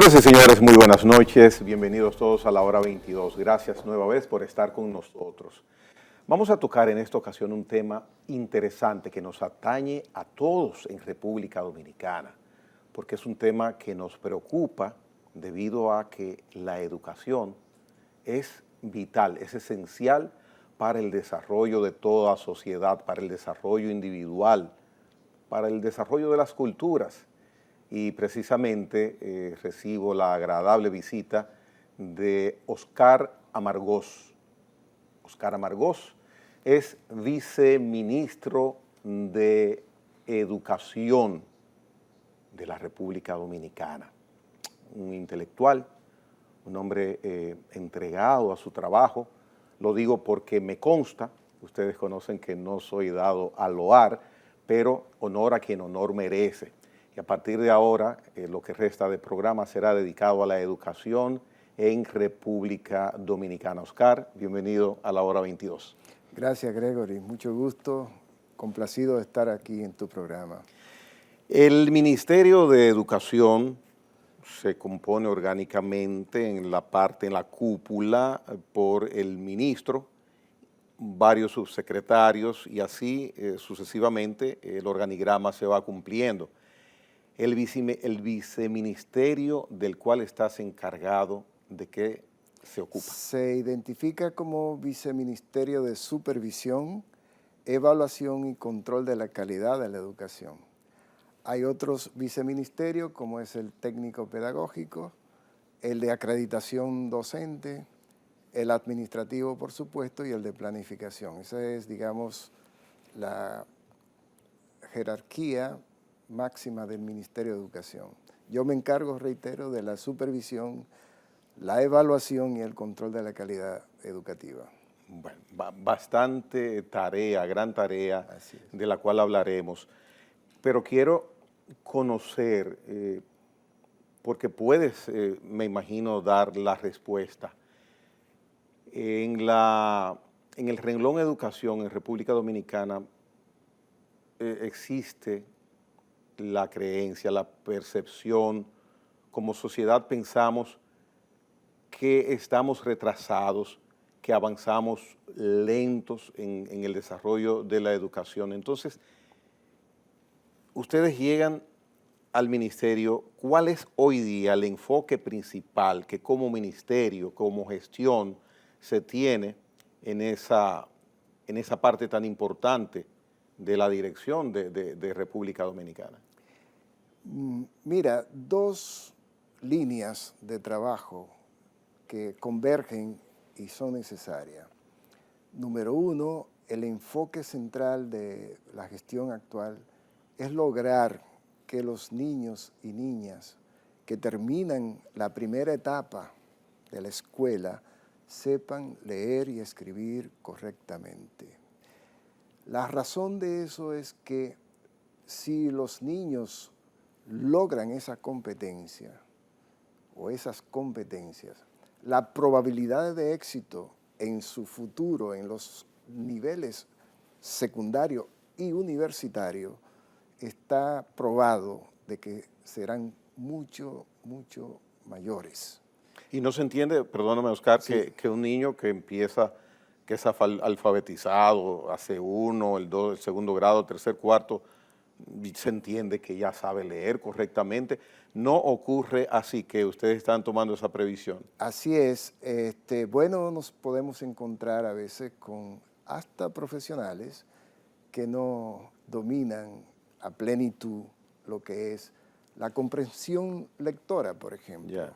Señoras y señores, muy buenas noches. Bienvenidos todos a la hora 22. Gracias nueva vez por estar con nosotros. Vamos a tocar en esta ocasión un tema interesante que nos atañe a todos en República Dominicana, porque es un tema que nos preocupa debido a que la educación es vital, es esencial para el desarrollo de toda sociedad, para el desarrollo individual, para el desarrollo de las culturas. Y precisamente recibo la agradable visita de Oscar Amargós. Oscar Amargós es viceministro de Educación de la República Dominicana. Un intelectual, un hombre entregado a su trabajo. Lo digo porque me consta, ustedes conocen que no soy dado a loar, pero honor a quien honor merece. Y a partir de ahora, lo que resta del programa será dedicado a la educación en República Dominicana. Oscar, bienvenido a la hora 22. Gracias, Gregory. Mucho gusto. Complacido de estar aquí en tu programa. El Ministerio de Educación se compone orgánicamente en la cúpula, por el ministro, varios subsecretarios y así sucesivamente el organigrama se va cumpliendo. El viceministerio del cual estás encargado, ¿de qué se ocupa? Se identifica como Viceministerio de Supervisión, Evaluación y Control de la Calidad de la Educación. Hay otros viceministerios como es el técnico pedagógico, el de acreditación docente, el administrativo, por supuesto, y el de planificación. Esa es, digamos, la jerarquía máxima del Ministerio de Educación. Yo me encargo, reitero, de la supervisión, la evaluación y el control de la calidad educativa. Bueno, bastante tarea, gran tarea, de la cual hablaremos. Pero quiero conocer, porque puedes, me imagino, dar la respuesta. En el renglón educación en República Dominicana existe la creencia, la percepción, como sociedad pensamos que estamos retrasados, que avanzamos lentos en el desarrollo de la educación. Entonces, ustedes llegan al ministerio, ¿cuál es hoy día el enfoque principal que como ministerio, como gestión, se tiene en esa parte tan importante de la dirección de República Dominicana? Mira, dos líneas de trabajo que convergen y son necesarias. Número uno, el enfoque central de la gestión actual es lograr que los niños y niñas que terminan la primera etapa de la escuela sepan leer y escribir correctamente. La razón de eso es que si los niños logran esa competencia o esas competencias, la probabilidad de éxito en su futuro, en los niveles secundario y universitario, está probado de que serán mucho mayores. Y no se entiende, perdóname Oscar, Sí. que un niño que empieza, que es alfabetizado, hace uno, el segundo grado, tercer, cuarto, se entiende que ya sabe leer correctamente. No ocurre así, que ustedes están tomando esa previsión. Así es. Bueno, nos podemos encontrar a veces con hasta profesionales que no dominan a plenitud lo que es la comprensión lectora, por ejemplo. Yeah.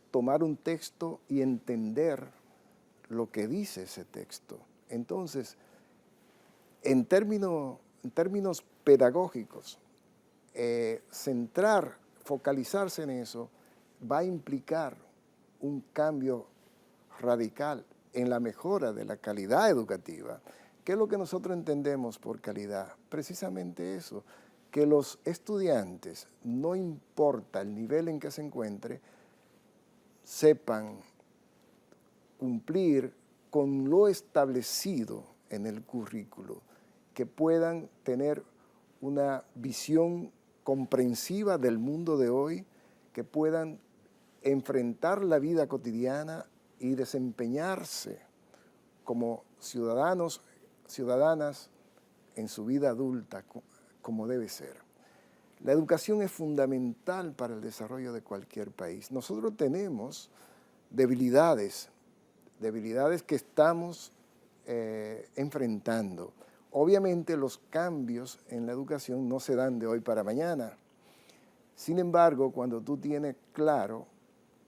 Tomar un texto y entender lo que dice ese texto. Entonces, en términos pedagógicos, focalizarse en eso va a implicar un cambio radical en la mejora de la calidad educativa. ¿Qué es lo que nosotros entendemos por calidad? Precisamente eso, que los estudiantes, no importa el nivel en que se encuentre, sepan cumplir con lo establecido en el currículo, que puedan tener una visión comprensiva del mundo de hoy, que puedan enfrentar la vida cotidiana y desempeñarse como ciudadanos, ciudadanas en su vida adulta como debe ser. La educación es fundamental para el desarrollo de cualquier país. Nosotros tenemos debilidades que estamos enfrentando. Obviamente los cambios en la educación no se dan de hoy para mañana. Sin embargo, cuando tú tienes claro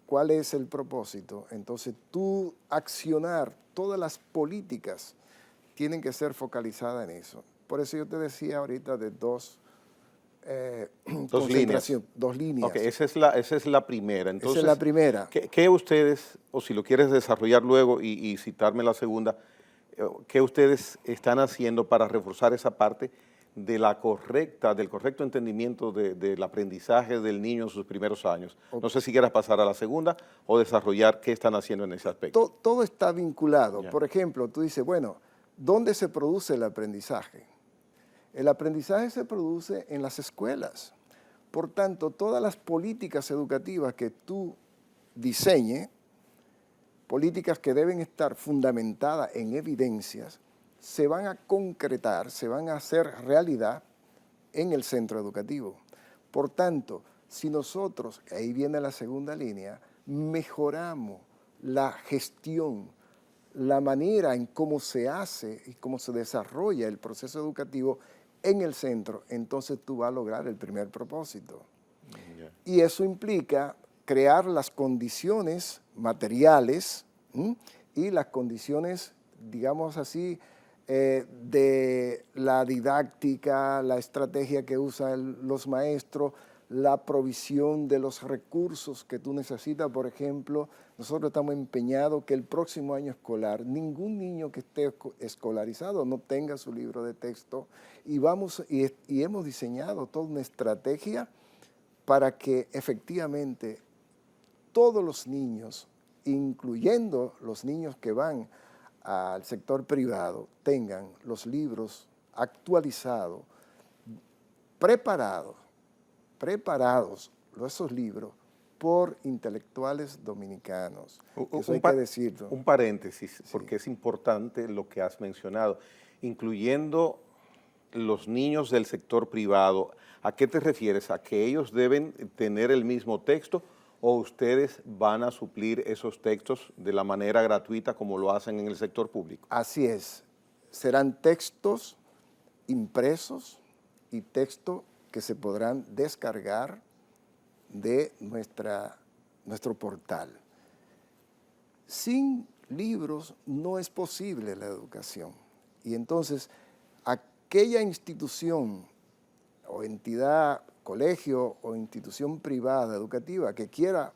cuál es el propósito, entonces tú accionar todas las políticas tienen que ser focalizadas en eso. Por eso yo te decía ahorita de dos líneas. Dos líneas. Ok, esa es la primera. Entonces, esa es la primera. ¿qué ustedes, o si lo quieres desarrollar luego y citarme la segunda, qué ustedes están haciendo para reforzar esa parte del correcto entendimiento del aprendizaje del niño en sus primeros años? No sé si quieras pasar a la segunda o desarrollar qué están haciendo en ese aspecto. Todo está vinculado. Ya. Por ejemplo, tú dices, bueno, ¿dónde se produce el aprendizaje? El aprendizaje se produce en las escuelas. Por tanto, todas las políticas educativas que tú diseñes, políticas que deben estar fundamentadas en evidencias, se van a concretar, se van a hacer realidad en el centro educativo. Por tanto, si nosotros, ahí viene la segunda línea, mejoramos la gestión, la manera en cómo se hace y cómo se desarrolla el proceso educativo en el centro, entonces tú vas a lograr el primer propósito. Yeah. Y eso implica crear las condiciones materiales y las condiciones, digamos así, de la didáctica, la estrategia que usan los maestros, la provisión de los recursos que tú necesitas. Por ejemplo, nosotros estamos empeñados que el próximo año escolar ningún niño que esté escolarizado no tenga su libro de texto y hemos diseñado toda una estrategia para que efectivamente todos los niños, incluyendo los niños que van al sector privado, tengan los libros actualizados, preparados esos libros por intelectuales dominicanos. Eso hay que decirlo. Un paréntesis, porque es importante lo que has mencionado, incluyendo los niños del sector privado. ¿A qué te refieres? ¿A que ellos deben tener el mismo texto o ustedes van a suplir esos textos de la manera gratuita como lo hacen en el sector público? Así es. Serán textos impresos y textos que se podrán descargar de nuestro portal. Sin libros no es posible la educación. Y entonces, aquella institución o entidad, colegio o institución privada educativa que quiera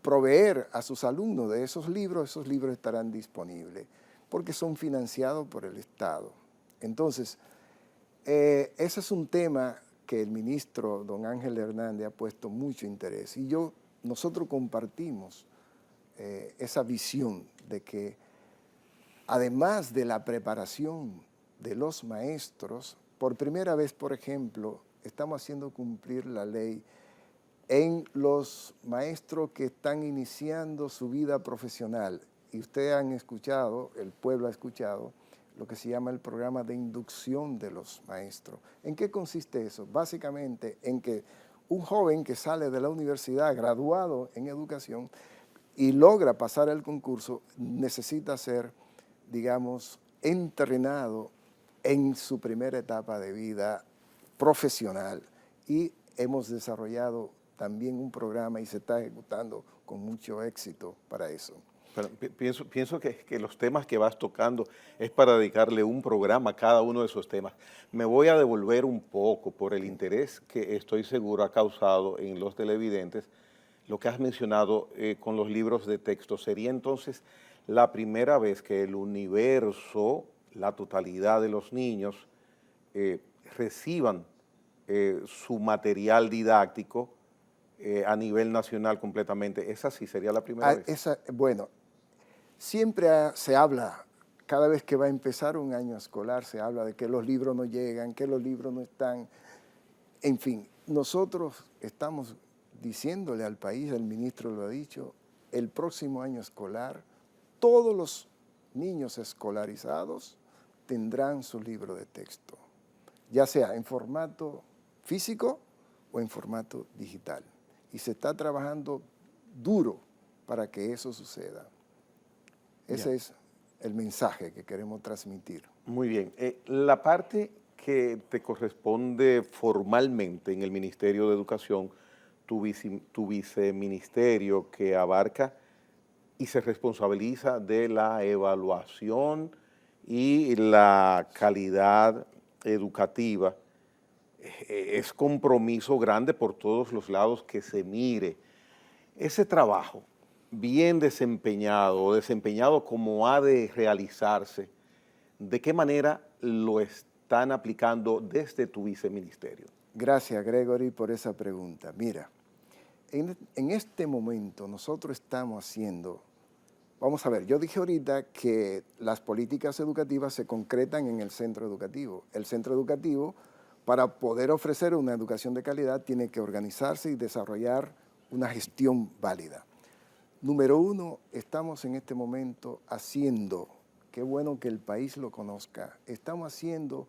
proveer a sus alumnos de esos libros estarán disponibles porque son financiados por el Estado. Entonces, ese es un tema que el ministro don Ángel Hernández ha puesto mucho interés y nosotros compartimos esa visión de que además de la preparación de los maestros, por primera vez, por ejemplo, estamos haciendo cumplir la ley en los maestros que están iniciando su vida profesional. Y ustedes han escuchado, el pueblo ha escuchado, lo que se llama el programa de inducción de los maestros. ¿En qué consiste eso? Básicamente en que un joven que sale de la universidad graduado en educación y logra pasar el concurso necesita ser, digamos, entrenado en su primera etapa de vida profesional. Y hemos desarrollado también un programa y se está ejecutando con mucho éxito para eso. Pero pienso que los temas que vas tocando es para dedicarle un programa a cada uno de esos temas. Me voy a devolver un poco por el interés que estoy seguro ha causado en los televidentes lo que has mencionado con los libros de texto. Sería entonces la primera vez que el universo, la totalidad de los niños, reciban su material didáctico a nivel nacional completamente. ¿Esa sí sería la primera vez? Bueno, siempre se habla, cada vez que va a empezar un año escolar, se habla de que los libros no llegan, que los libros no están. En fin, nosotros estamos diciéndole al país, el ministro lo ha dicho, el próximo año escolar, todos los niños escolarizados tendrán su libro de texto, ya sea en formato físico o en formato digital. Y se está trabajando duro para que eso suceda. Ese es el mensaje que queremos transmitir. Muy bien. La parte que te corresponde formalmente en el Ministerio de Educación, tu viceministerio que abarca y se responsabiliza de la evaluación y la calidad educativa, es compromiso grande por todos los lados que se mire. Ese trabajo bien desempeñado o desempeñado como ha de realizarse, ¿de qué manera lo están aplicando desde tu viceministerio? Gracias, Gregory, por esa pregunta. Mira, en este momento nosotros estamos haciendo, vamos a ver, yo dije ahorita que las políticas educativas se concretan en el centro educativo. El centro educativo, para poder ofrecer una educación de calidad, tiene que organizarse y desarrollar una gestión válida. Número uno, estamos en este momento haciendo, qué bueno que el país lo conozca, estamos haciendo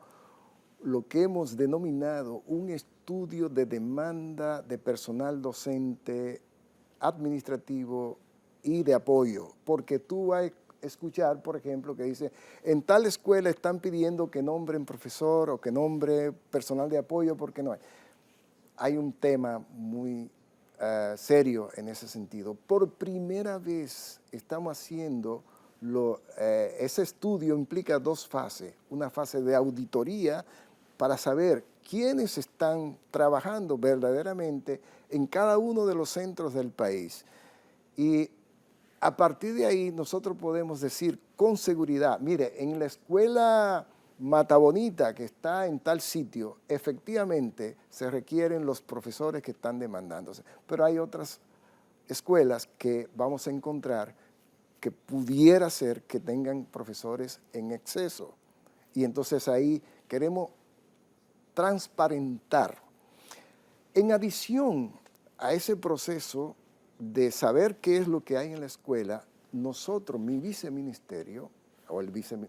lo que hemos denominado un estudio de demanda de personal docente, administrativo y de apoyo, porque tú vas a escuchar, por ejemplo, que dice, en tal escuela están pidiendo que nombren profesor o que nombre personal de apoyo porque no hay. Hay un tema muy serio en ese sentido. Por primera vez estamos haciendo, ese estudio implica dos fases, una fase de auditoría para saber quiénes están trabajando verdaderamente en cada uno de los centros del país. Y a partir de ahí nosotros podemos decir con seguridad, mire, en la escuela Mata Bonita, que está en tal sitio, efectivamente se requieren los profesores que están demandándose. Pero hay otras escuelas que vamos a encontrar que pudiera ser que tengan profesores en exceso. Y entonces ahí queremos transparentar. En adición a ese proceso de saber qué es lo que hay en la escuela, nosotros, mi viceministerio, o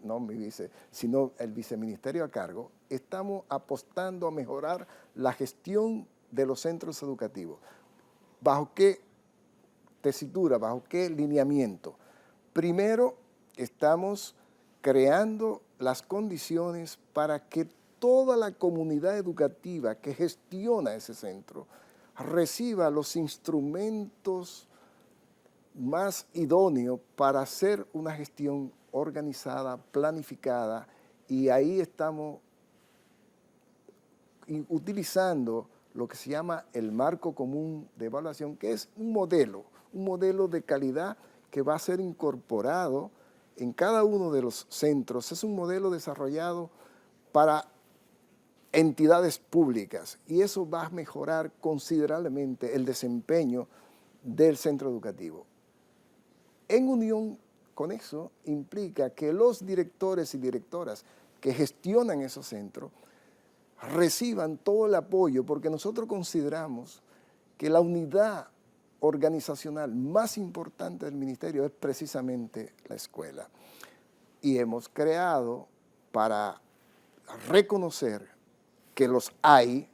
no mi vice, sino el viceministerio a cargo, estamos apostando a mejorar la gestión de los centros educativos. ¿Bajo qué tesitura, bajo qué lineamiento? Primero, estamos creando las condiciones para que toda la comunidad educativa que gestiona ese centro reciba los instrumentos más idóneos para hacer una gestión organizada, planificada, y ahí estamos utilizando lo que se llama el marco común de evaluación, que es un modelo de calidad que va a ser incorporado en cada uno de los centros. Es un modelo desarrollado para entidades públicas y eso va a mejorar considerablemente el desempeño del centro educativo. En unión con eso implica que los directores y directoras que gestionan esos centros reciban todo el apoyo, porque nosotros consideramos que la unidad organizacional más importante del ministerio es precisamente la escuela. Y hemos creado, para reconocer que los hay,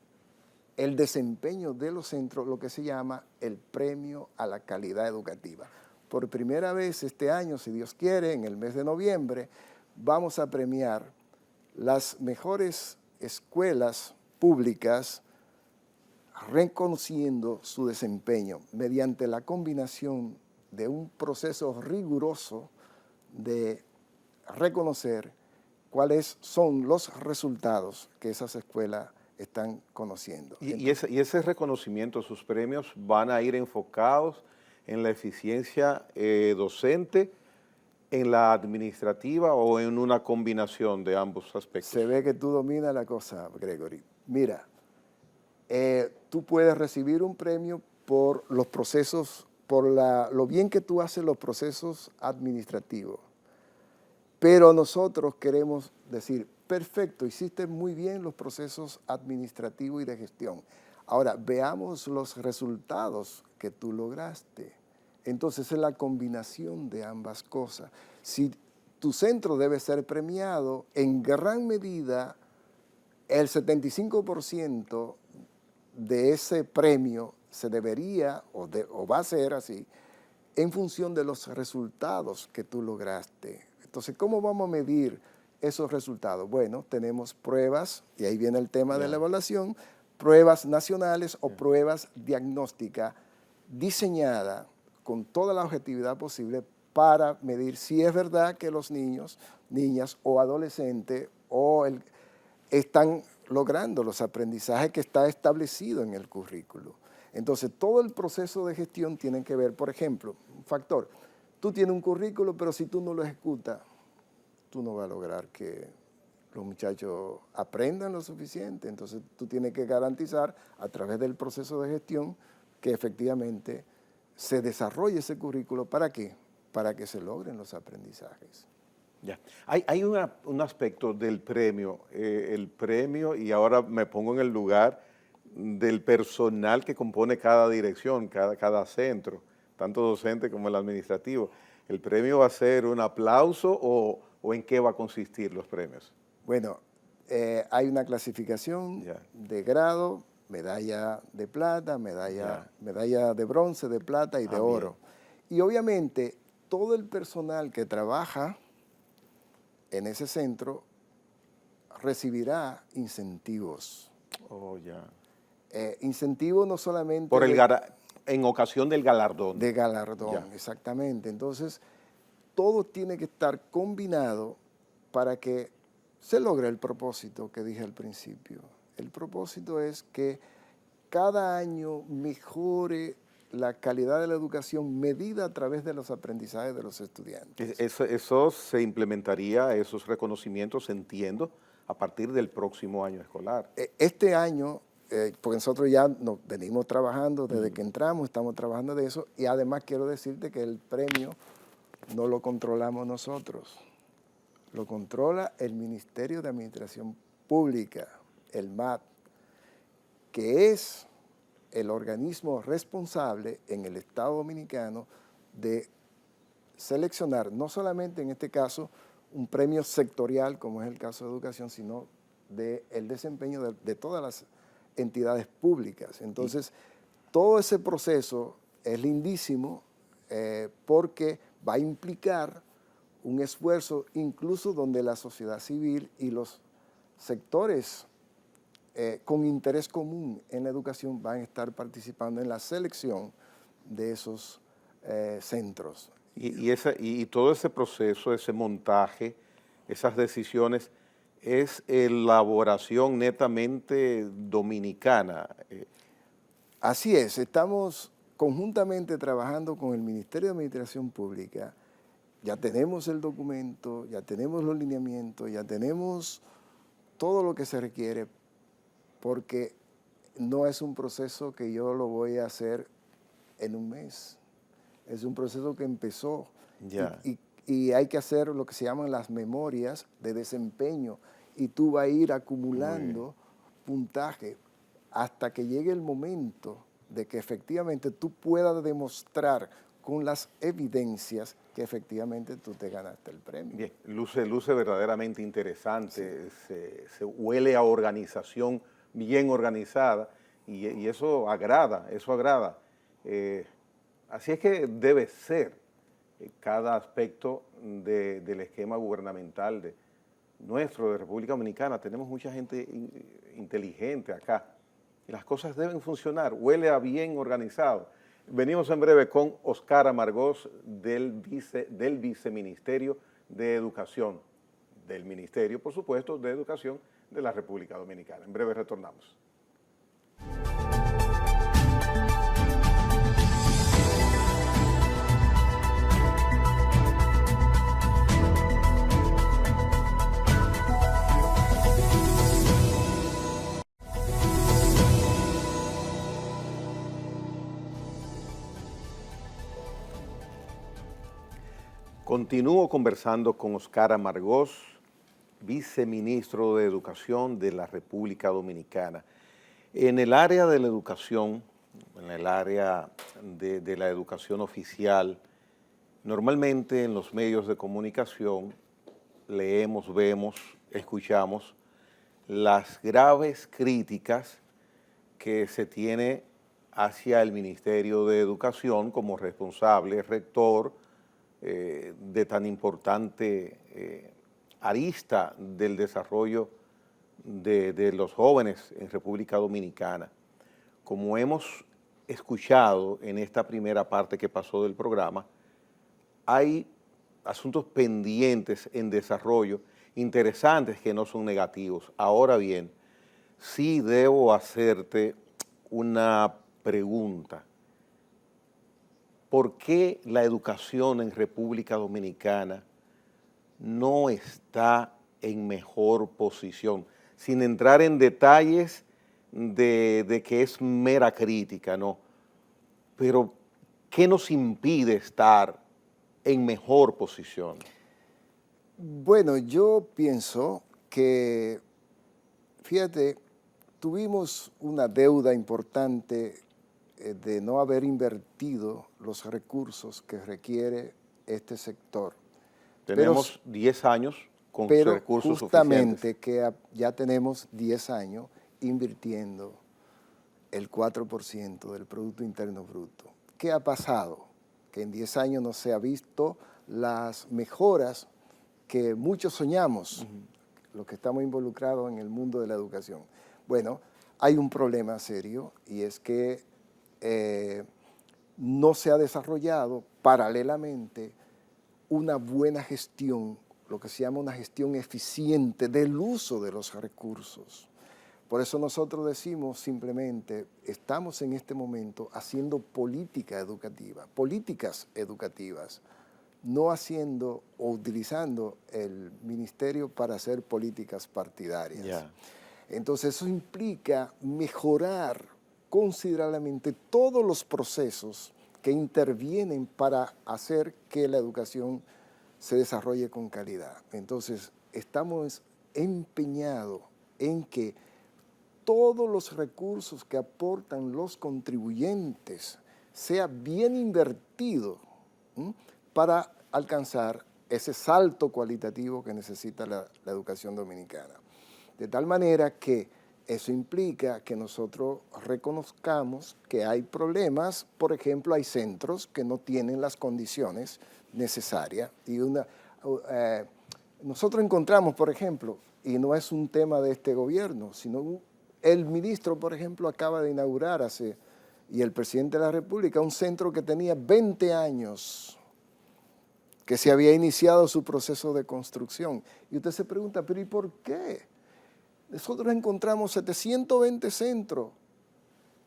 el desempeño de los centros, lo que se llama el premio a la calidad educativa. Por primera vez este año, si Dios quiere, en el mes de noviembre, vamos a premiar las mejores escuelas públicas reconociendo su desempeño mediante la combinación de un proceso riguroso de reconocer cuáles son los resultados que esas escuelas están conociendo. Y ese reconocimiento, sus premios, van a ir enfocados en la eficiencia docente, en la administrativa o en una combinación de ambos aspectos. Se ve que tú dominas la cosa, Gregory. Mira, tú puedes recibir un premio por los procesos, por lo bien que tú haces los procesos administrativos. Pero nosotros queremos decir, perfecto, hiciste muy bien los procesos administrativos y de gestión. Ahora, veamos los resultados que tú lograste. Entonces, es la combinación de ambas cosas. Si tu centro debe ser premiado, en gran medida, el 75% de ese premio se debería o va a ser así en función de los resultados que tú lograste. Entonces, ¿cómo vamos a medir esos resultados? Bueno, tenemos pruebas, y ahí viene el tema de la evaluación, pruebas nacionales o pruebas diagnósticas diseñadas con toda la objetividad posible para medir si es verdad que los niños, niñas o adolescentes están logrando los aprendizajes que está establecido en el currículo. Entonces, todo el proceso de gestión tiene que ver, por ejemplo, un factor, tú tienes un currículo, pero si tú no lo ejecutas, tú no vas a lograr que los muchachos aprendan lo suficiente. Entonces, tú tienes que garantizar a través del proceso de gestión que efectivamente se desarrolle ese currículo. ¿Para qué? Para que se logren los aprendizajes. Ya. Hay un aspecto del premio, y ahora me pongo en el lugar del personal que compone cada dirección, cada centro, tanto docente como el administrativo. ¿El premio va a ser un aplauso o en qué va a consistir los premios? Bueno, hay una clasificación de grado, medalla de plata, medalla de bronce, de plata y de oro. Bien. Y obviamente todo el personal que trabaja en ese centro recibirá incentivos. Oh, ya. Incentivos no solamente... en ocasión del galardón. De galardón, exactamente. Entonces, todo tiene que estar combinado para que se logre el propósito que dije al principio. El propósito es que cada año mejore la calidad de la educación medida a través de los aprendizajes de los estudiantes. Eso se implementaría, esos reconocimientos, entiendo, a partir del próximo año escolar. Este año, porque nosotros ya nos venimos trabajando desde que entramos, estamos trabajando de eso, y además quiero decirte que el premio no lo controlamos nosotros, lo controla el Ministerio de Administración Pública, el MAP, que es el organismo responsable en el Estado Dominicano de seleccionar, no solamente en este caso, un premio sectorial, como es el caso de educación, sino del desempeño de todas las entidades públicas. Entonces, todo ese proceso es lindísimo porque va a implicar un esfuerzo incluso donde la sociedad civil y los sectores con interés común en la educación van a estar participando en la selección de esos centros. Y todo ese proceso, ese montaje, esas decisiones, es elaboración netamente dominicana. Así es, estamos conjuntamente trabajando con el Ministerio de Administración Pública. Ya tenemos el documento, ya tenemos los lineamientos, ya tenemos todo lo que se requiere, porque no es un proceso que yo lo voy a hacer en un mes. Es un proceso que empezó y hay que hacer lo que se llaman las memorias de desempeño, y tú vas a ir acumulando puntaje hasta que llegue el momento de que efectivamente tú puedas demostrar con las evidencias que efectivamente tú te ganaste el premio. Bien, luce verdaderamente interesante, se huele a organización bien organizada y eso agrada, así es que debe ser cada aspecto del esquema gubernamental de República Dominicana. Tenemos mucha gente inteligente acá y las cosas deben funcionar, huele a bien organizado. Venimos en breve con Oscar Amargós del Viceministerio de Educación, del Ministerio, por supuesto, de Educación de la República Dominicana. En breve retornamos. Continúo conversando con Oscar Amargós, viceministro de Educación de la República Dominicana. En el área de la educación, en el área de la educación oficial, normalmente en los medios de comunicación leemos, vemos, escuchamos las graves críticas que se tiene hacia el Ministerio de Educación como responsable, rector de tan importante arista del desarrollo de los jóvenes en República Dominicana. Como hemos escuchado en esta primera parte que pasó del programa, hay asuntos pendientes en desarrollo, interesantes que no son negativos. Ahora bien, sí debo hacerte una pregunta. ¿Por qué la educación en República Dominicana no está en mejor posición? Sin entrar en detalles de que es mera crítica, ¿no? Pero, ¿qué nos impide estar en mejor posición? Bueno, yo pienso que, fíjate, tuvimos una deuda importante de no haber invertido los recursos que requiere este sector. Tenemos 10 años con Pero recursos justamente suficientes. ya tenemos 10 años invirtiendo el 4% del Producto Interno Bruto. ¿Qué ha pasado? Que en 10 años no se ha visto las mejoras que muchos soñamos, los que estamos involucrados en el mundo de la educación. Bueno, hay un problema serio y es que no se ha desarrollado paralelamente una buena gestión, lo que se llama una gestión eficiente del uso de los recursos. Por eso nosotros decimos simplemente, estamos en este momento haciendo políticas educativas, no haciendo o utilizando el ministerio para hacer políticas partidarias. Yeah. Entonces eso implica mejorar considerablemente todos los procesos que intervienen para hacer que la educación se desarrolle con calidad. Entonces estamos empeñados en que todos los recursos que aportan los contribuyentes sea bien invertido para alcanzar ese salto cualitativo que necesita la educación dominicana. De tal manera que eso implica que nosotros reconozcamos que hay problemas. Por ejemplo, hay centros que no tienen las condiciones necesarias. Y nosotros encontramos, por ejemplo, y no es un tema de este gobierno, sino el ministro, por ejemplo, acaba de inaugurar y el presidente de la República, un centro que tenía 20 años, que se había iniciado su proceso de construcción. Y usted se pregunta, ¿pero y por qué? Nosotros encontramos 720 centros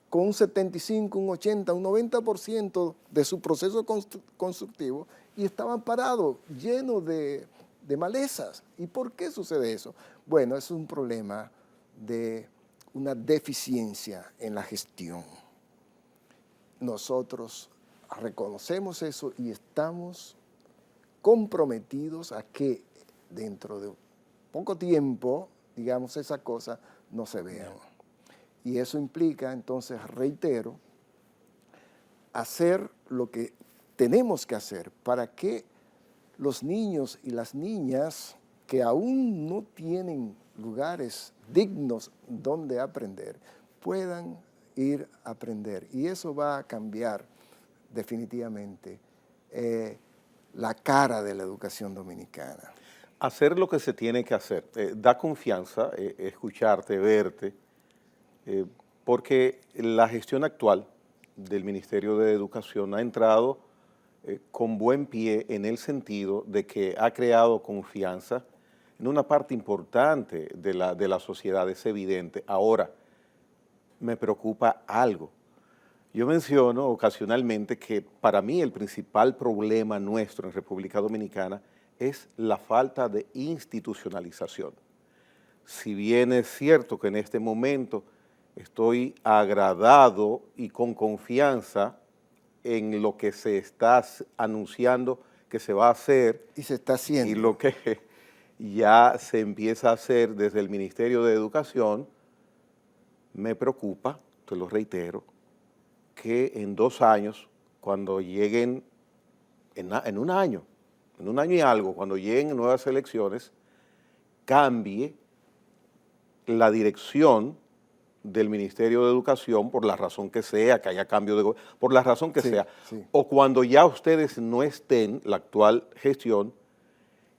con un 75, un 80, un 90% de su proceso constructivo y estaban parados, llenos de malezas. ¿Y por qué sucede eso? Bueno, es un problema de una deficiencia en la gestión. Nosotros reconocemos eso y estamos comprometidos a que dentro de poco tiempo, digamos, esas cosas no se vean. Y eso implica, entonces, reitero, hacer lo que tenemos que hacer para que los niños y las niñas que aún no tienen lugares dignos donde aprender, puedan ir a aprender. Y eso va a cambiar definitivamente la cara de la educación dominicana. Hacer lo que se tiene que hacer. Da confianza escucharte, verte, porque la gestión actual del Ministerio de Educación ha entrado con buen pie en el sentido de que ha creado confianza en una parte importante de la sociedad, es evidente. Ahora, me preocupa algo. Yo menciono ocasionalmente que para mí el principal problema nuestro en República Dominicana es la falta de institucionalización. Si bien es cierto que en este momento estoy agradado y con confianza en lo que se está anunciando que se va a hacer. Y se está haciendo. Y lo que ya se empieza a hacer desde el Ministerio de Educación, me preocupa, te lo reitero, que en 2 años, cuando lleguen, en un año y algo, cuando lleguen nuevas elecciones, cambie la dirección del Ministerio de Educación por la razón que sea, que haya cambio de por la razón que Sí, sea, sí. o cuando ya ustedes no estén, la actual gestión,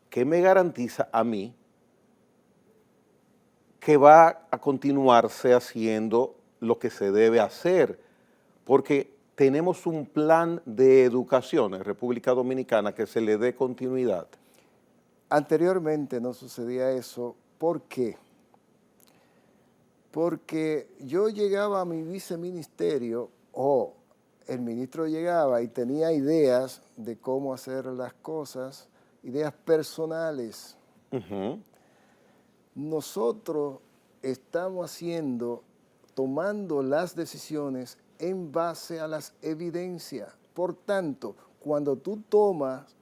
¿qué me garantiza a mí que va a continuarse haciendo lo que se debe hacer? Porque tenemos un plan de educación en República Dominicana que se le dé continuidad. Anteriormente no sucedía eso. ¿Por qué? Porque yo llegaba a mi viceministerio o el ministro llegaba y tenía ideas de cómo hacer las cosas, ideas personales. Ujú. Nosotros estamos tomando las decisiones en base a las evidencias. Por tanto, cuando tú tomas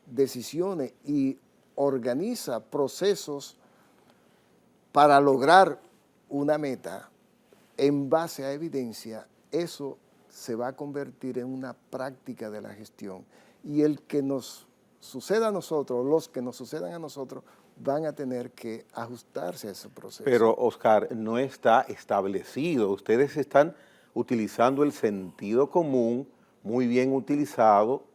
decisiones y organizas procesos para lograr una meta en base a evidencia, eso se va a convertir en una práctica de la gestión. Y el que nos suceda a nosotros, los que nos sucedan a nosotros, van a tener que ajustarse a ese proceso. Pero, Oscar, no está establecido. Ustedes están utilizando el sentido común, muy bien utilizado,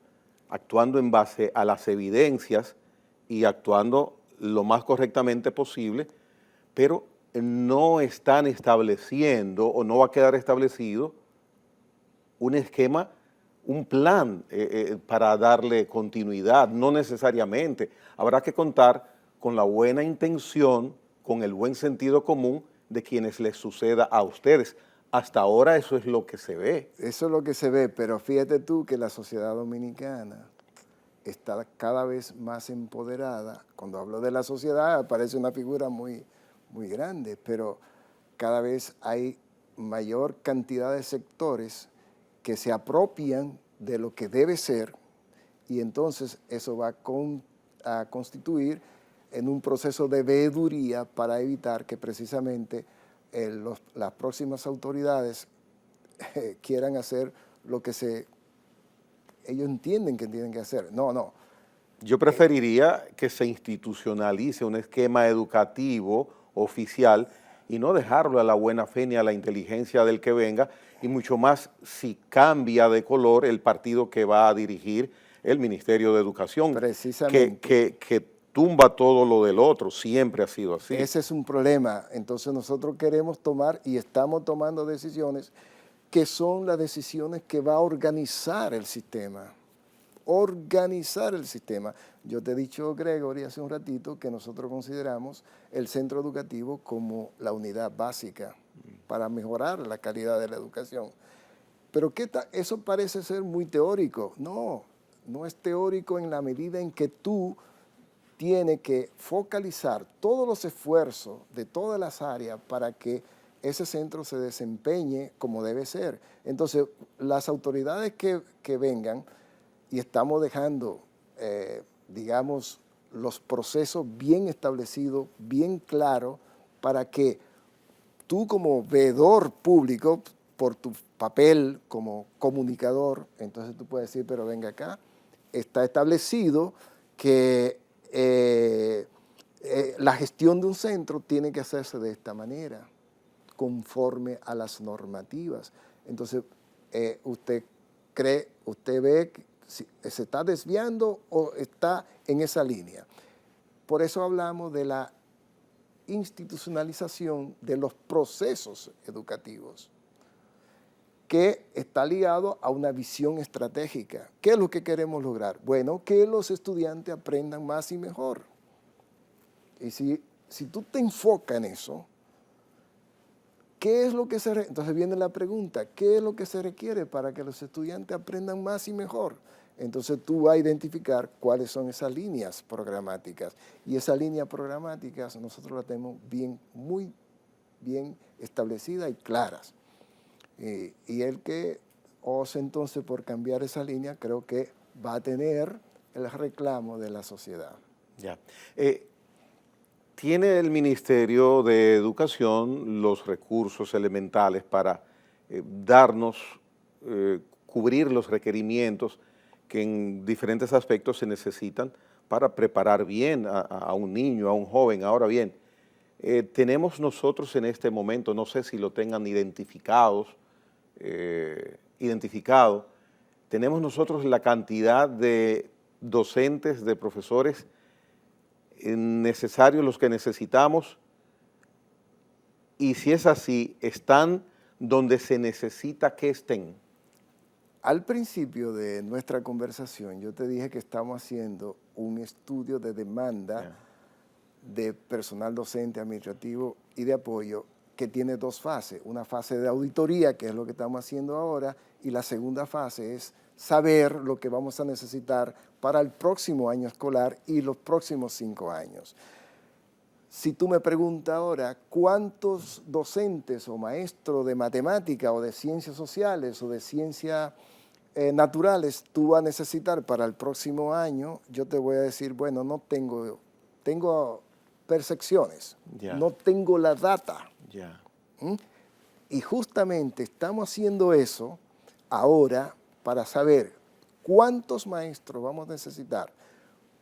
actuando en base a las evidencias y actuando lo más correctamente posible, pero no están estableciendo o no va a quedar establecido un esquema, un plan para darle continuidad, no necesariamente. Habrá que contar con la buena intención, con el buen sentido común de quienes les suceda a ustedes. Hasta ahora eso es lo que se ve. Eso es lo que se ve, pero fíjate tú que la sociedad dominicana está cada vez más empoderada. Cuando hablo de la sociedad parece una figura muy, muy grande, pero cada vez hay mayor cantidad de sectores que se apropian de lo que debe ser y entonces eso va a constituir en un proceso de veeduría para evitar que precisamente las próximas autoridades quieran hacer lo que ellos entienden que tienen que hacer. No, no. Yo preferiría que se institucionalice un esquema educativo oficial y no dejarlo a la buena fe ni a la inteligencia del que venga, y mucho más si cambia de color el partido que va a dirigir el Ministerio de Educación, Precisamente. que tumba todo lo del otro, siempre ha sido así. Ese es un problema. Entonces nosotros queremos tomar y estamos tomando decisiones que son las decisiones que va a organizar el sistema. Organizar el sistema. Yo te he dicho, Gregory, hace un ratito que nosotros consideramos el centro educativo como la unidad básica para mejorar la calidad de la educación. Pero eso parece ser muy teórico. No, no es teórico en la medida en que tú tienes que focalizar todos los esfuerzos de todas las áreas para que ese centro se desempeñe como debe ser. Entonces, las autoridades que vengan, y estamos dejando, digamos, los procesos bien establecidos, bien claros, para que tú como veedor público, por tu papel como comunicador, entonces tú puedes decir, pero venga acá, está establecido que la gestión de un centro tiene que hacerse de esta manera, conforme a las normativas. Entonces, usted ve que se está desviando o está en esa línea. Por eso hablamos de la institucionalización de los procesos educativos, que está ligado a una visión estratégica. ¿Qué es lo que queremos lograr? Bueno, que los estudiantes aprendan más y mejor. Y si tú te enfocas en eso, ¿qué es lo que entonces viene la pregunta, ¿qué es lo que se requiere para que los estudiantes aprendan más y mejor? Entonces tú vas a identificar cuáles son esas líneas programáticas. Y esas líneas programáticas nosotros las tenemos muy bien establecidas y claras. Y el que ose entonces por cambiar esa línea, creo que va a tener el reclamo de la sociedad. Ya. ¿Tiene el Ministerio de Educación los recursos elementales para darnos, cubrir los requerimientos que en diferentes aspectos se necesitan para preparar bien a un niño, a un joven? Ahora bien, tenemos nosotros en este momento, no sé si lo tengan identificado, tenemos nosotros la cantidad de docentes, de profesores necesarios, los que necesitamos, y si es así, ¿están donde se necesita que estén? Al principio de nuestra conversación yo te dije que estamos haciendo un estudio de demanda de personal docente, administrativo y de apoyo que tiene dos fases. Una fase de auditoría, que es lo que estamos haciendo ahora, y la segunda fase es saber lo que vamos a necesitar para el próximo año escolar y los próximos 5 años. Si tú me preguntas ahora, ¿cuántos docentes o maestros de matemática o de ciencias sociales o de ciencias naturales tú vas a necesitar para el próximo año? Yo te voy a decir, bueno, no tengo percepciones, no tengo la data. Y justamente estamos haciendo eso ahora para saber cuántos maestros vamos a necesitar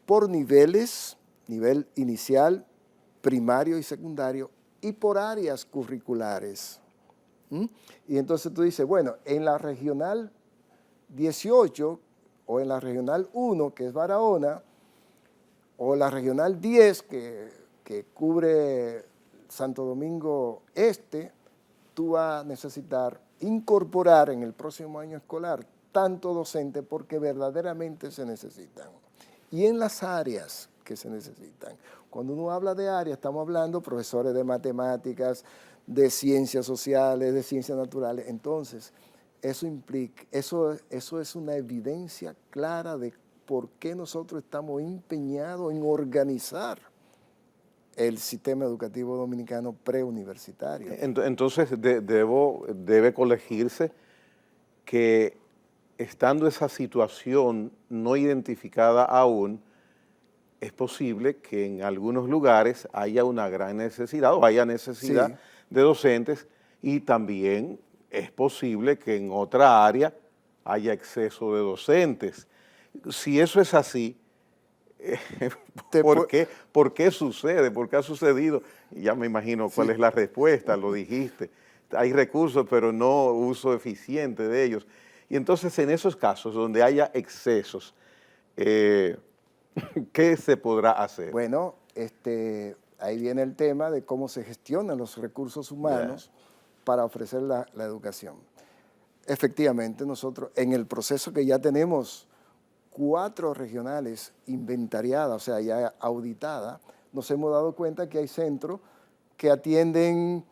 por niveles, nivel inicial, primario y secundario, y por áreas curriculares. Y entonces tú dices, bueno, en la regional 18 o en la regional 1, que es Barahona, o la regional 10, que cubre Santo Domingo Este, tú vas a necesitar incorporar en el próximo año escolar tanto docente porque verdaderamente se necesitan. Y en las áreas que se necesitan. Cuando uno habla de áreas, estamos hablando de profesores de matemáticas, de ciencias sociales, de ciencias naturales. Entonces, eso implica, eso es una evidencia clara de por qué nosotros estamos empeñados en organizar el sistema educativo dominicano preuniversitario. Entonces debe colegirse que, estando esa situación no identificada aún, es posible que en algunos lugares haya una gran necesidad o haya necesidad de docentes, y también es posible que en otra área haya exceso de docentes. Si eso es así, ¿por qué sucede? ¿Por qué ha sucedido? Ya me imagino cuál es la respuesta, lo dijiste. Hay recursos, pero no uso eficiente de ellos. Y entonces, en esos casos donde haya excesos, ¿qué se podrá hacer? Bueno, ahí viene el tema de cómo se gestionan los recursos humanos para ofrecer la educación. Efectivamente, nosotros en el proceso que ya tenemos 4 regionales inventariadas, o sea, ya auditadas, nos hemos dado cuenta que hay centros que atienden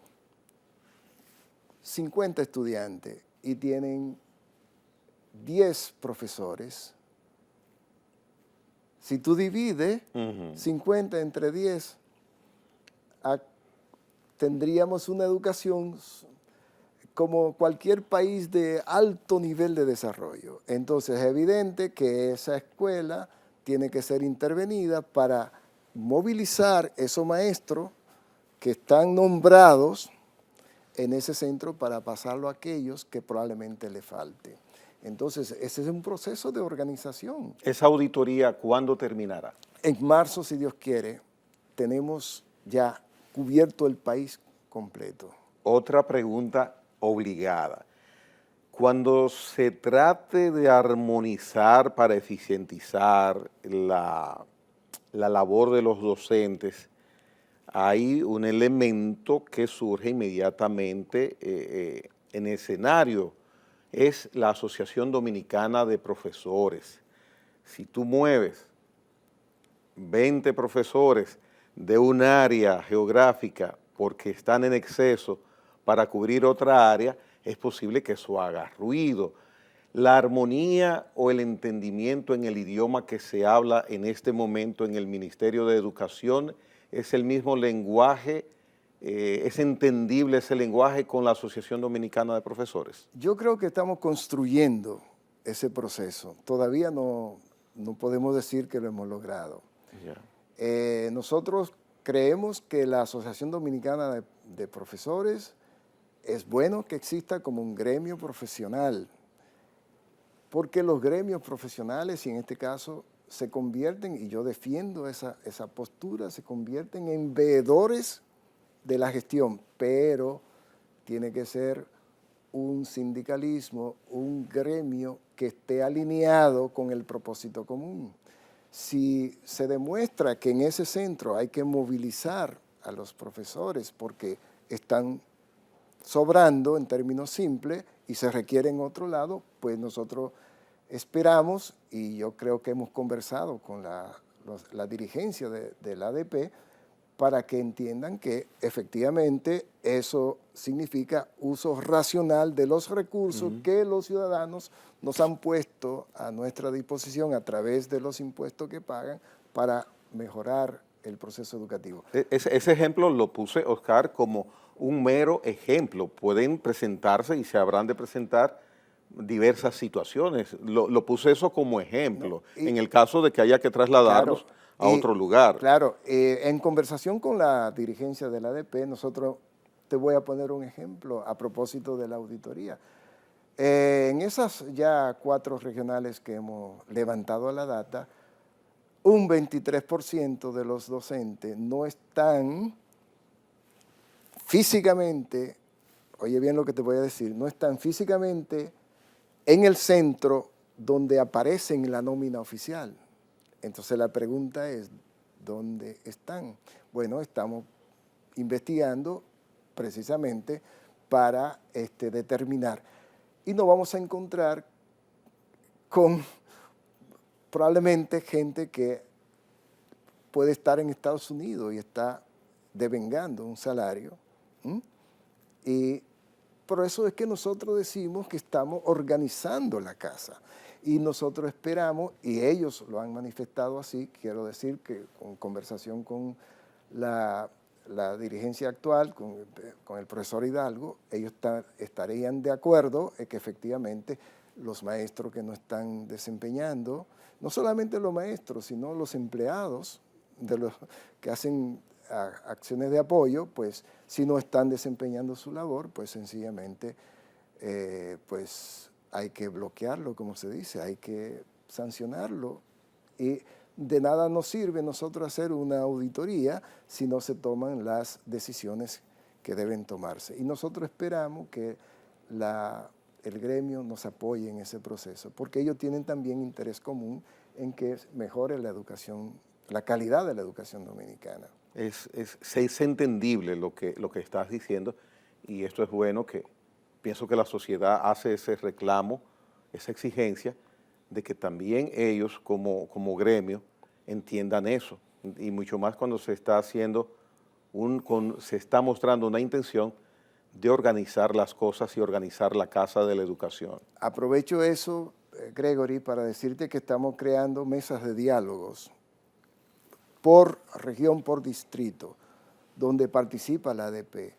50 estudiantes y tienen 10 profesores. Si tú divides 50 entre 10, tendríamos una educación como cualquier país de alto nivel de desarrollo. Entonces es evidente que esa escuela tiene que ser intervenida para movilizar esos maestros que están nombrados en ese centro para pasarlo a aquellos que probablemente le falte. Entonces, ese es un proceso de organización. ¿Esa auditoría cuándo terminará? En marzo, si Dios quiere, tenemos ya cubierto el país completo. Otra pregunta obligada. Cuando se trate de armonizar para eficientizar la labor de los docentes, hay un elemento que surge inmediatamente en escenario, es la Asociación Dominicana de Profesores. Si tú mueves 20 profesores de un área geográfica porque están en exceso para cubrir otra área, es posible que eso haga ruido. La armonía o el entendimiento en el idioma que se habla en este momento en el Ministerio de Educación es el mismo lenguaje, es entendible ese lenguaje con la Asociación Dominicana de Profesores. Yo creo que estamos construyendo ese proceso. Todavía no podemos decir que lo hemos logrado. Nosotros creemos que la Asociación Dominicana de Profesores es bueno que exista como un gremio profesional, porque los gremios profesionales, y en este caso, se convierten, y yo defiendo esa postura, se convierten en veedores de la gestión, pero tiene que ser un sindicalismo, un gremio que esté alineado con el propósito común. Si se demuestra que en ese centro hay que movilizar a los profesores porque están sobrando en términos simples y se requiere en otro lado, pues nosotros esperamos, y yo creo que hemos conversado con la dirigencia de la ADP, para que entiendan que efectivamente eso significa uso racional de los recursos que los ciudadanos nos han puesto a nuestra disposición a través de los impuestos que pagan para mejorar el proceso educativo. Ese ejemplo lo puse, Oscar, como un mero ejemplo. Pueden presentarse y se habrán de presentar diversas situaciones. Lo puse eso como ejemplo, no, en el caso de que haya que trasladarlos, claro, a otro lugar. Claro, en conversación con la dirigencia de la ADP, nosotros, te voy a poner un ejemplo a propósito de la auditoría. En esas ya 4 regionales que hemos levantado a la data, un 23% de los docentes no están físicamente, oye bien lo que te voy a decir, no están físicamente en el centro donde aparecen en la nómina oficial. Entonces la pregunta es, ¿dónde están? Bueno, estamos investigando precisamente para determinar. Y nos vamos a encontrar con probablemente gente que puede estar en Estados Unidos y está devengando un salario. Y por eso es que nosotros decimos que estamos organizando la casa. Y nosotros esperamos, y ellos lo han manifestado así, quiero decir que en conversación con la dirigencia actual, con el profesor Hidalgo, ellos estarían de acuerdo en que efectivamente los maestros que no están desempeñando, no solamente los maestros, sino los empleados de los que hacen acciones de apoyo, pues si no están desempeñando su labor, pues sencillamente pues hay que bloquearlo, como se dice, hay que sancionarlo. Y de nada nos sirve nosotros hacer una auditoría si no se toman las decisiones que deben tomarse. Y nosotros esperamos que el gremio nos apoye en ese proceso, porque ellos tienen también interés común en que mejore la educación, la calidad de la educación dominicana. Es entendible lo que estás diciendo, y esto es bueno, que pienso que la sociedad hace ese reclamo, esa exigencia de que también ellos como gremio entiendan eso, y mucho más cuando se está haciendo se está mostrando una intención de organizar las cosas y organizar la casa de la educación. Aprovecho eso, Gregory, para decirte que estamos creando mesas de diálogos por región, por distrito, donde participa la ADP.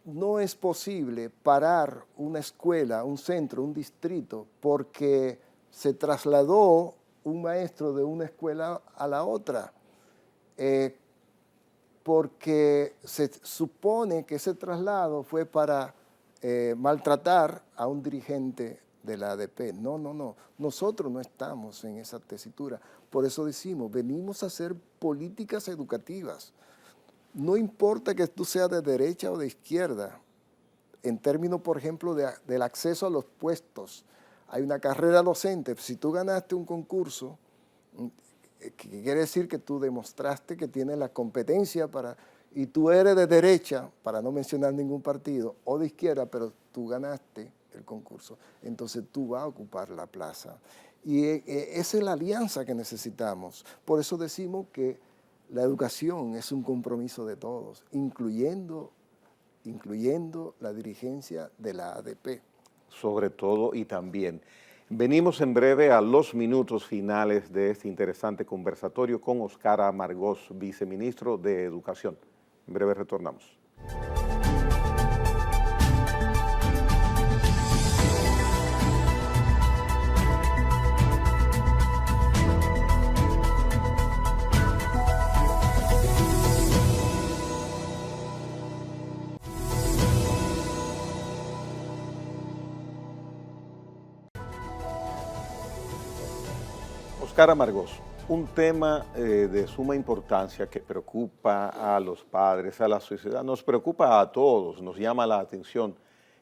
No es posible parar una escuela, un centro, un distrito, porque se trasladó un maestro de una escuela a la otra, porque se supone que ese traslado fue para maltratar a un dirigente de la ADP. No, no, no. Nosotros no estamos en esa tesitura. Por eso decimos, venimos a hacer políticas educativas. No importa que tú seas de derecha o de izquierda, en términos, por ejemplo, del acceso a los puestos. Hay una carrera docente. Si tú ganaste un concurso, que quiere decir que tú demostraste que tienes la competencia y tú eres de derecha, para no mencionar ningún partido, o de izquierda, pero tú ganaste el concurso, entonces tú vas a ocupar la plaza. Y esa es la alianza que necesitamos. Por eso decimos que la educación es un compromiso de todos, incluyendo la dirigencia de la ADP. Sobre todo y también. Venimos en breve a los minutos finales de este interesante conversatorio con Oscar Amargós, viceministro de Educación. En breve retornamos. Oscar Amargós, un tema de suma importancia que preocupa a los padres, a la sociedad, nos preocupa a todos, nos llama la atención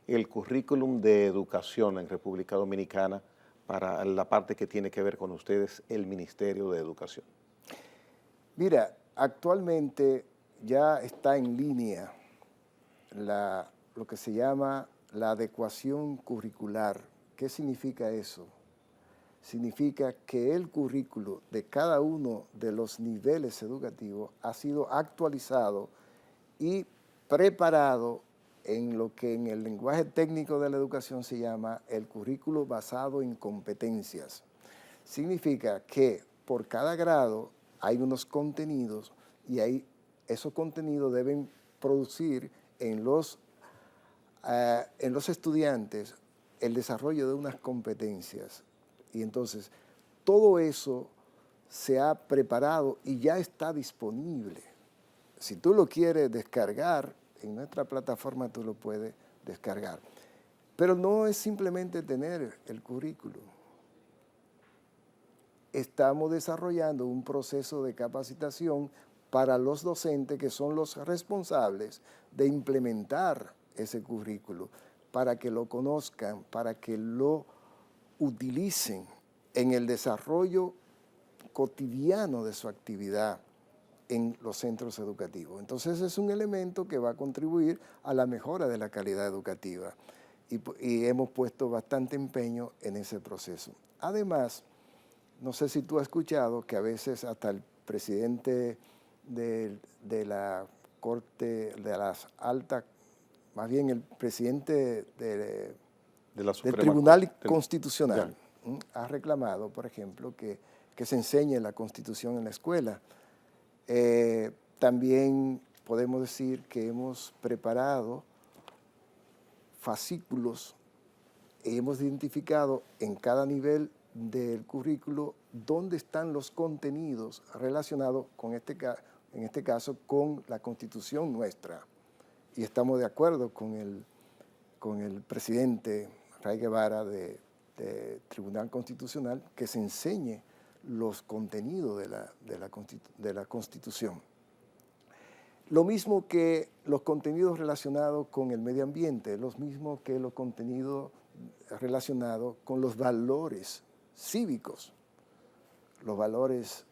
el currículum de educación en República Dominicana para la parte que tiene que ver con ustedes, el Ministerio de Educación. Mira, actualmente ya está en línea lo que se llama la adecuación curricular. ¿Qué significa eso? Significa que el currículo de cada uno de los niveles educativos ha sido actualizado y preparado en lo que en el lenguaje técnico de la educación se llama el currículo basado en competencias. Significa que por cada grado hay unos contenidos y esos contenidos deben producir en los estudiantes el desarrollo de unas competencias. Y entonces, todo eso se ha preparado y ya está disponible. Si tú lo quieres descargar, en nuestra plataforma tú lo puedes descargar. Pero no es simplemente tener el currículo. Estamos desarrollando un proceso de capacitación para los docentes que son los responsables de implementar ese currículo, para que lo conozcan, para que lo utilicen en el desarrollo cotidiano de su actividad en los centros educativos. Entonces es un elemento que va a contribuir a la mejora de la calidad educativa y hemos puesto bastante empeño en ese proceso. Además, no sé si tú has escuchado que a veces hasta el presidente de la Corte, de las altas, más bien el presidente del Tribunal Constitucional ha reclamado, por ejemplo, que se enseñe la Constitución en la escuela. También podemos decir que hemos preparado fascículos y hemos identificado en cada nivel del currículo dónde están los contenidos relacionados con en este caso con la Constitución nuestra. Y estamos de acuerdo con el presidente Ray Guevara de Tribunal Constitucional que se enseñe los contenidos de la Constitución. Lo mismo que los contenidos relacionados con el medio ambiente, lo mismo que los contenidos relacionados con los valores cívicos, los valores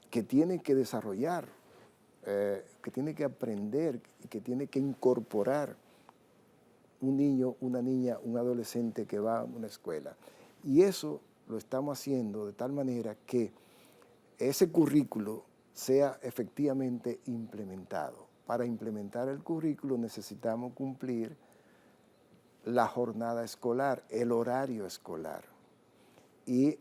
que tiene que desarrollar, que tiene que aprender, que tiene que incorporar un niño, una niña, un adolescente que va a una escuela. Y eso lo estamos haciendo de tal manera que ese currículo sea efectivamente implementado. Para implementar el currículo necesitamos cumplir la jornada escolar, el horario escolar. Y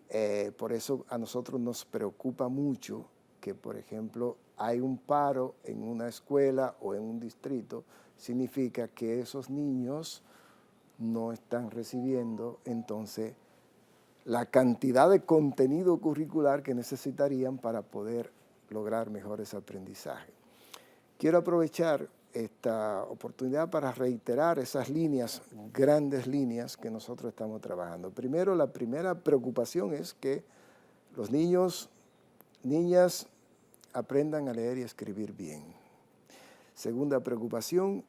por eso a nosotros nos preocupa mucho que, por ejemplo, hay un paro en una escuela o en un distrito, significa que esos niños no están recibiendo entonces la cantidad de contenido curricular que necesitarían para poder lograr mejores aprendizajes. Quiero aprovechar esta oportunidad para reiterar esas líneas, grandes líneas que nosotros estamos trabajando. Primero, la primera preocupación es que los niños, niñas aprendan a leer y escribir bien. Segunda preocupación,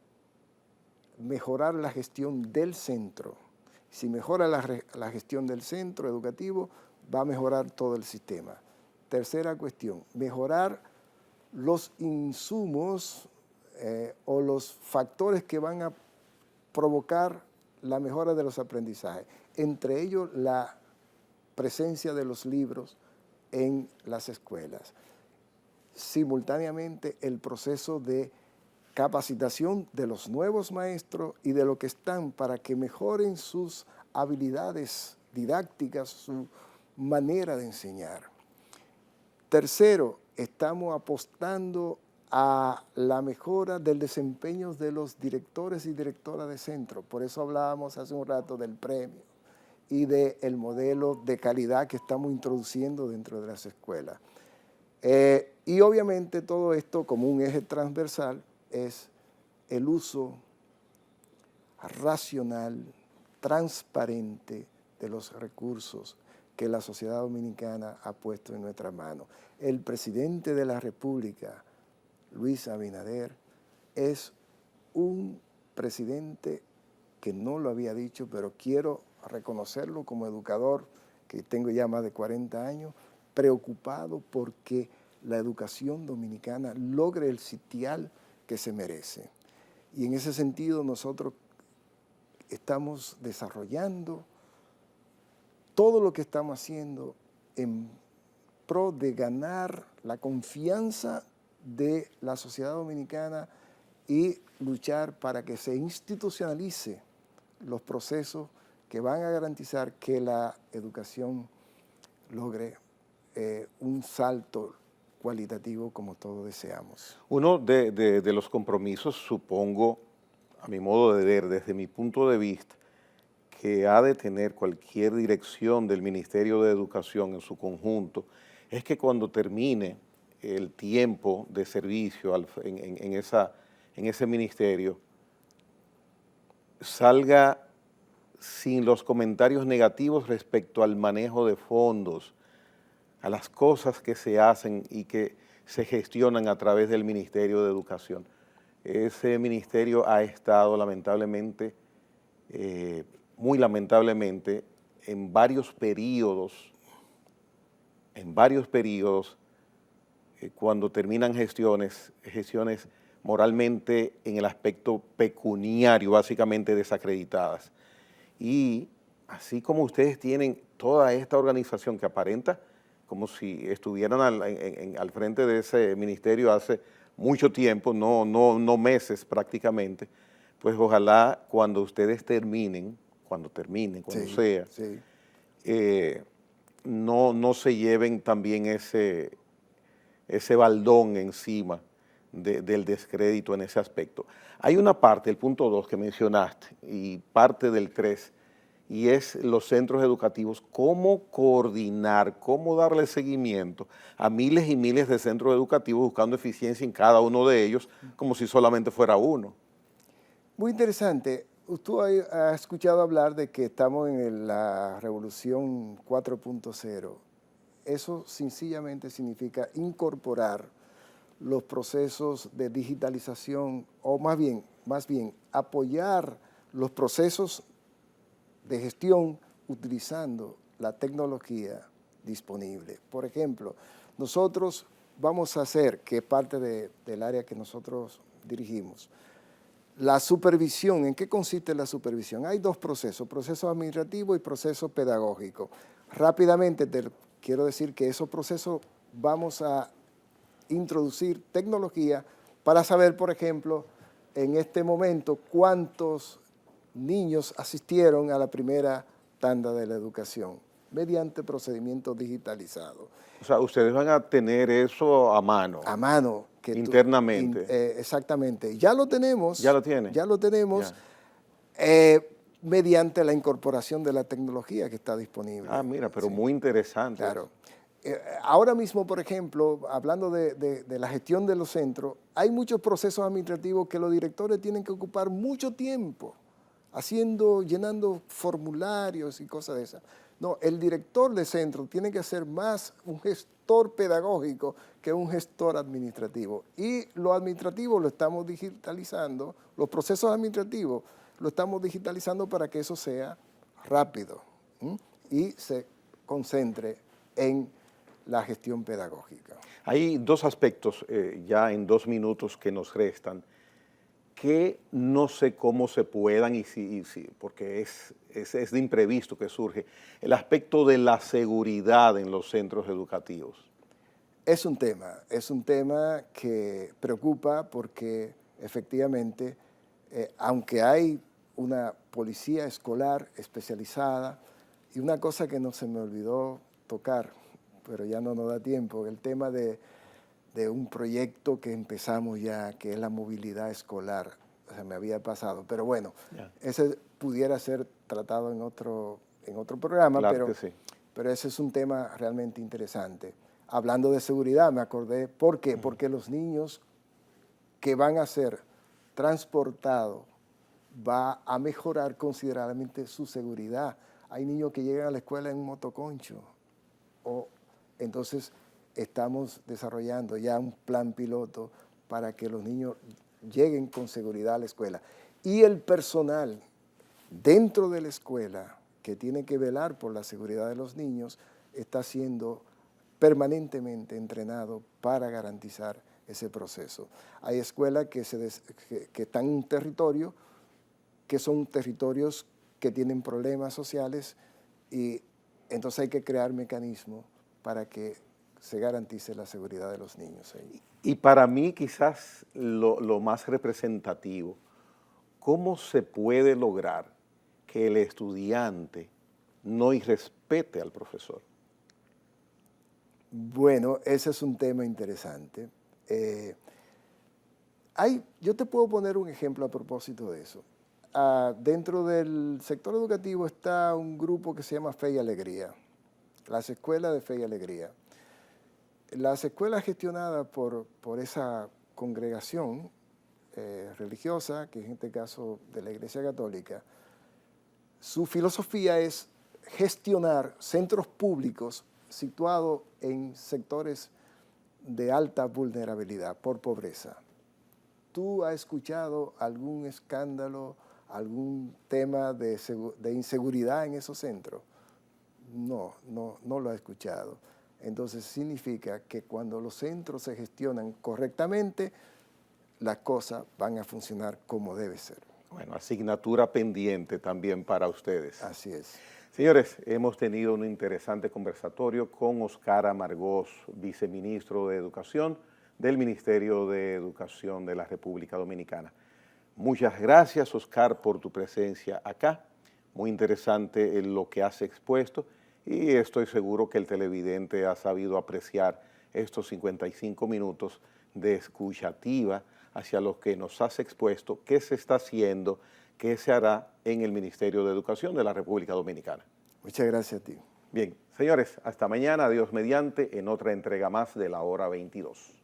mejorar la gestión del centro. Si mejora la gestión del centro educativo, va a mejorar todo el sistema. Tercera cuestión, mejorar los insumos o los factores que van a provocar la mejora de los aprendizajes. Entre ellos, la presencia de los libros en las escuelas. Simultáneamente, el proceso de capacitación de los nuevos maestros y de los que están para que mejoren sus habilidades didácticas, su manera de enseñar. Tercero, estamos apostando a la mejora del desempeño de los directores y directoras de centro. Por eso hablábamos hace un rato del premio y del modelo de calidad que estamos introduciendo dentro de las escuelas. Y obviamente todo esto como un eje transversal es el uso racional, transparente de los recursos que la sociedad dominicana ha puesto en nuestras manos. El presidente de la República, Luis Abinader, es un presidente que no lo había dicho, pero quiero reconocerlo como educador, que tengo ya más de 40 años, preocupado porque la educación dominicana logre el sitial que se merece. Y en ese sentido nosotros estamos desarrollando todo lo que estamos haciendo en pro de ganar la confianza de la sociedad dominicana y luchar para que se institucionalice los procesos que van a garantizar que la educación logre un salto cualitativo como todos deseamos. Uno de los compromisos, supongo, a mi modo de ver, desde mi punto de vista, que ha de tener cualquier dirección del Ministerio de Educación en su conjunto, es que cuando termine el tiempo de servicio en ese ministerio, salga sin los comentarios negativos respecto al manejo de fondos, a las cosas que se hacen y que se gestionan a través del Ministerio de Educación. Ese ministerio ha estado lamentablemente, muy lamentablemente, en varios periodos, cuando terminan gestiones moralmente en el aspecto pecuniario, básicamente desacreditadas. Y así como ustedes tienen toda esta organización que aparenta como si estuvieran al frente de ese ministerio hace mucho tiempo, no meses prácticamente, pues ojalá cuando ustedes terminen, cuando Sí, sea, sí. no se lleven también ese baldón encima del descrédito en ese aspecto. Hay una parte, el punto 2 que mencionaste, y parte del 3, y es los centros educativos, cómo coordinar, cómo darle seguimiento a miles y miles de centros educativos buscando eficiencia en cada uno de ellos, como si solamente fuera uno. Muy interesante. Usted ha escuchado hablar de que estamos en la revolución 4.0. Eso sencillamente significa incorporar los procesos de digitalización o más bien apoyar los procesos de gestión utilizando la tecnología disponible. Por ejemplo, nosotros vamos a hacer, que es parte del área que nosotros dirigimos, la supervisión. ¿En qué consiste la supervisión? Hay dos procesos, proceso administrativo y proceso pedagógico. Rápidamente te quiero decir que esos procesos vamos a introducir tecnología para saber, por ejemplo, en este momento cuántos niños asistieron a la primera tanda de la educación mediante procedimientos digitalizados. O sea, ustedes van a tener eso a mano. A mano. Internamente. Exactamente. Ya lo tenemos. ¿Ya lo tiene? Ya lo tenemos. Mediante la incorporación de la tecnología que está disponible. Ah, mira, pero sí. Muy interesante. Claro. Ahora mismo, por ejemplo, hablando de la gestión de los centros, hay muchos procesos administrativos que los directores tienen que ocupar mucho tiempo llenando formularios y cosas de esas. No, el director de centro tiene que ser más un gestor pedagógico que un gestor administrativo. Y lo administrativo lo estamos digitalizando, los procesos administrativos lo estamos digitalizando para que eso sea rápido y se concentre en la gestión pedagógica. Hay dos aspectos ya en 2 minutos que nos restan que no sé cómo se puedan porque es de imprevisto que surge, el aspecto de la seguridad en los centros educativos. Es un tema que preocupa porque efectivamente, aunque hay una policía escolar especializada, y una cosa que no se me olvidó tocar, pero ya no nos da tiempo, el tema de un proyecto que empezamos ya, que es la movilidad escolar. Se me había pasado, pero bueno, ese pudiera ser tratado en otro programa, Claro que sí. pero ese es un tema realmente interesante. Hablando de seguridad, me acordé, ¿por qué? Porque los niños que van a ser transportados va a mejorar considerablemente su seguridad hay niños que llegan a la escuela en un motoconcho. Entonces, estamos desarrollando ya un plan piloto para que los niños lleguen con seguridad a la escuela. Y el personal dentro de la escuela que tiene que velar por la seguridad de los niños está siendo permanentemente entrenado para garantizar ese proceso. Hay escuelas que están en un territorio que son territorios que tienen problemas sociales y entonces hay que crear mecanismos para que se garantice la seguridad de los niños ahí. Y para mí quizás lo más representativo, ¿cómo se puede lograr que el estudiante no irrespete al profesor? Bueno, ese es un tema interesante. Yo te puedo poner un ejemplo a propósito de eso. Dentro del sector educativo está un grupo que se llama Fe y Alegría, las escuelas de Fe y Alegría. Las escuelas gestionadas por esa congregación religiosa, que en este caso de la Iglesia Católica, su filosofía es gestionar centros públicos situados en sectores de alta vulnerabilidad por pobreza. ¿Tú has escuchado algún escándalo, algún tema de inseguridad en esos centros? No lo he escuchado. Entonces significa que cuando los centros se gestionan correctamente, las cosas van a funcionar como debe ser. Bueno, asignatura pendiente también para ustedes. Así es. Señores, hemos tenido un interesante conversatorio con Oscar Amargós, viceministro de Educación del Ministerio de Educación de la República Dominicana. Muchas gracias, Oscar, por tu presencia acá. Muy interesante lo que has expuesto y estoy seguro que el televidente ha sabido apreciar estos 55 minutos de escucha activa hacia lo que nos has expuesto, qué se está haciendo, qué se hará en el Ministerio de Educación de la República Dominicana. Muchas gracias a ti. Bien, señores, hasta mañana, Dios mediante, en otra entrega más de la Hora 22.